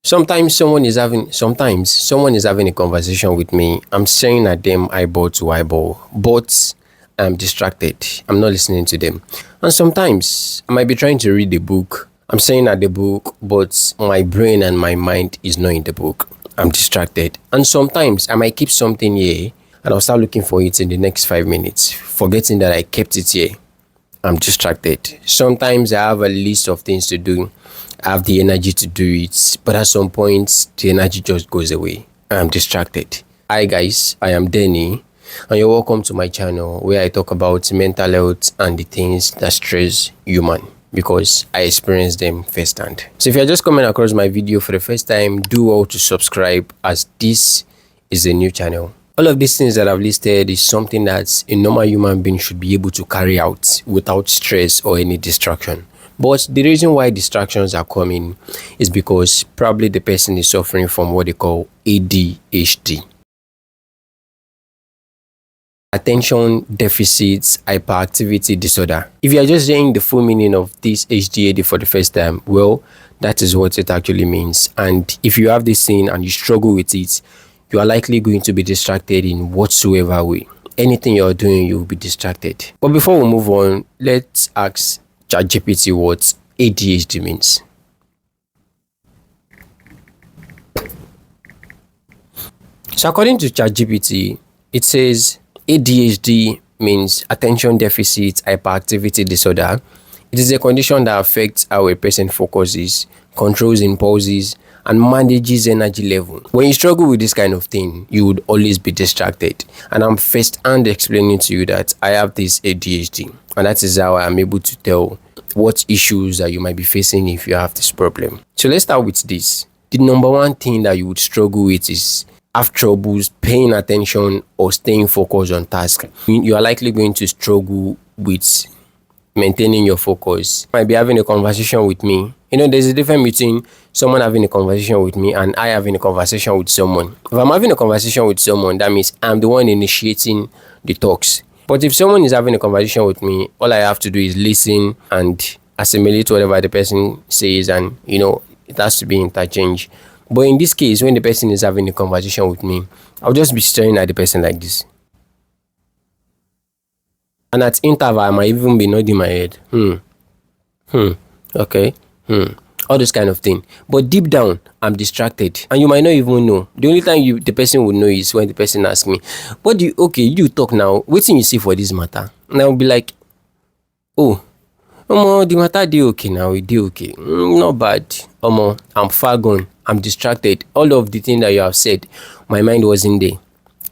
Sometimes someone is having a conversation with me. I'm staring at them eyeball to eyeball, but I'm distracted. I'm not listening to them. And sometimes I might be trying to read the book. I'm staring at the book, but my brain and my mind is not in the book. I'm distracted. And sometimes I might keep something here and I'll start looking for it in the next 5 minutes, forgetting that I kept it here. I'm distracted. Sometimes I have a list of things to do. I have the energy to do it, but at some point, the energy just goes away. I'm distracted. Hi guys, I am Denny, and you're welcome to my channel where I talk about mental health and the things that stress human because I experience them firsthand. So if you're just coming across my video for the first time, do well to subscribe as this is a new channel. All of these things that I've listed is something that a normal human being should be able to carry out without stress or any distraction. But the reason why distractions are coming is because probably the person is suffering from what they call ADHD. Attention Deficit Hyperactivity Disorder. If you are just hearing the full meaning of this HDAD for the first time, well, that is what it actually means. And if you have this thing and you struggle with it, you are likely going to be distracted in whatsoever way. Anything you're doing, you will be distracted. But before we move on, let's ask ChatGPT what ADHD means. So according to ChatGPT, it says ADHD means attention deficit hyperactivity disorder. It is a condition that affects how a person focuses, controls impulses, and manages energy level. When you struggle with this kind of thing, you would always be distracted. And I'm first hand explaining to you that I have this ADHD, and that is how I'm able to tell what issues that you might be facing if you have this problem. So let's start with this. The number one thing that you would struggle with is have troubles paying attention or staying focused on task. You are likely going to struggle with maintaining your focus. You might be having a conversation with me. You know, there's a difference between someone having a conversation with me and I having a conversation with someone. If I'm having a conversation with someone, that means I'm the one initiating the talks. But if someone is having a conversation with me, all I have to do is listen and assimilate whatever the person says, and it has to be interchange. But in this case, when the person is having a conversation with me, I'll just be staring at the person like this. And at interval, I might even be nodding my head. Okay. All this kind of thing. But deep down, I'm distracted. And you might not even know. The only time the person will know is when the person asks me, you talk now. Waiting you see for this matter. And I'll be like, the matter dey okay now. It dey okay. Not bad. I'm far gone. I'm distracted. All of the things that you have said, my mind wasn't there.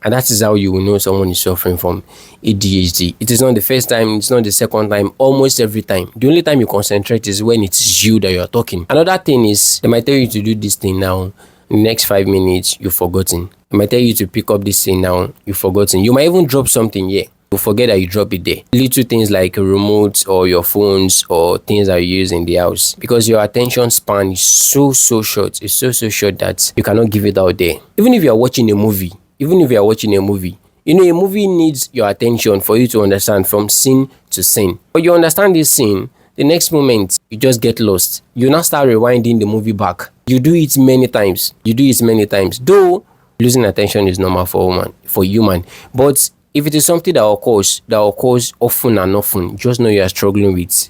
And that is how you will know someone is suffering from ADHD. It is not the first time, it's not the second time, almost every time. The only time you concentrate is when it's you that you're talking. Another thing is, they might tell you to do this thing now, in the next 5 minutes, you've forgotten. They might tell you to pick up this thing now, you've forgotten. You might even drop something here. You forget that you drop it there. Little things like remotes or your phones or things that you use in the house. Because your attention span is so short. It's so short that you cannot give it out there. Even if you're watching a movie, a movie needs your attention for you to understand from scene to scene. But you understand this scene, the next moment, you just get lost. You now start rewinding the movie back. You do it many times. Though losing attention is normal for human. But if it is something that occurs often and often, just know you are struggling with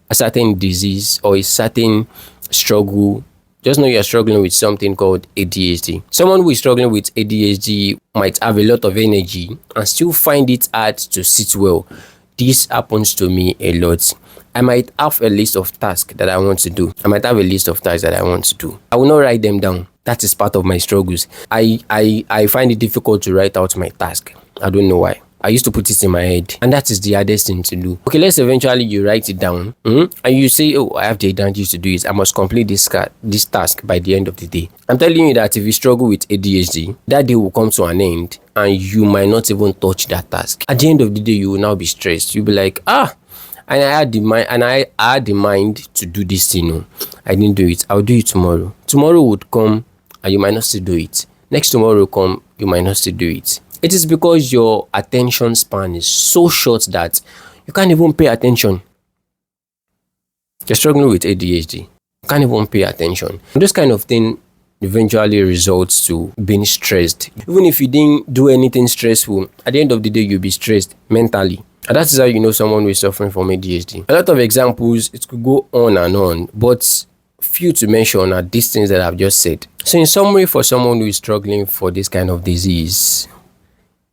a certain disease or a certain struggle. Just know you're struggling with something called ADHD. Someone who is struggling with ADHD might have a lot of energy and still find it hard to sit well. This happens to me a lot. I might have a list of tasks that I want to do. I will not write them down. That is part of my struggles. I find it difficult to write out my task. I don't know why. I used to put it in my head, and that is the hardest thing to do. Okay, let's eventually you write it down, and you say, I have the energy to do it. I must complete this task by the end of the day. I'm telling you that if you struggle with ADHD, that day will come to an end, and you might not even touch that task. At the end of the day, you will now be stressed. You'll be like, and I had the mind to do this thing. I didn't do it. I'll do it tomorrow. Tomorrow would come, and you might not still do it. Next tomorrow will come, you might not still do it. It is because your attention span is so short that you can't even pay attention. You're struggling with ADHD. You can't even pay attention. This kind of thing eventually results to being stressed. Even if you didn't do anything stressful, at the end of the day, you'll be stressed mentally. And that is how you know someone who is suffering from ADHD. A lot of examples, it could go on and on, but few to mention are these things that I've just said. So in summary, for someone who is struggling for this kind of disease,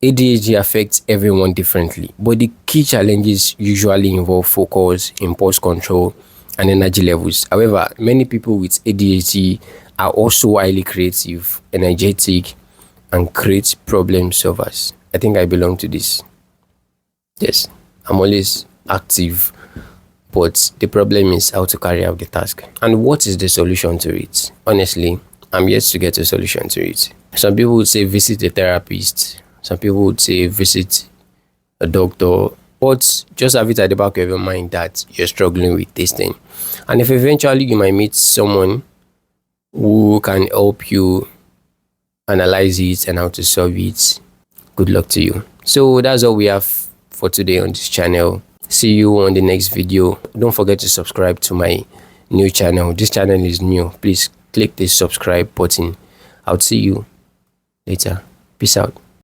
ADHD affects everyone differently, but the key challenges usually involve focus, impulse control, and energy levels. However, many people with ADHD are also highly creative, energetic, and great problem solvers. I think I belong to this. Yes, I'm always active, but the problem is how to carry out the task. And what is the solution to it? Honestly, I'm yet to get a solution to it. Some people would say visit a therapist. Some people would say visit a doctor. But just have it at the back of your mind that you're struggling with this thing. And if eventually you might meet someone who can help you analyze it and how to solve it, good luck to you. So that's all we have for today on this channel. See you on the next video. Don't forget to subscribe to my new channel. This channel is new. Please click the subscribe button. I'll see you later. Peace out.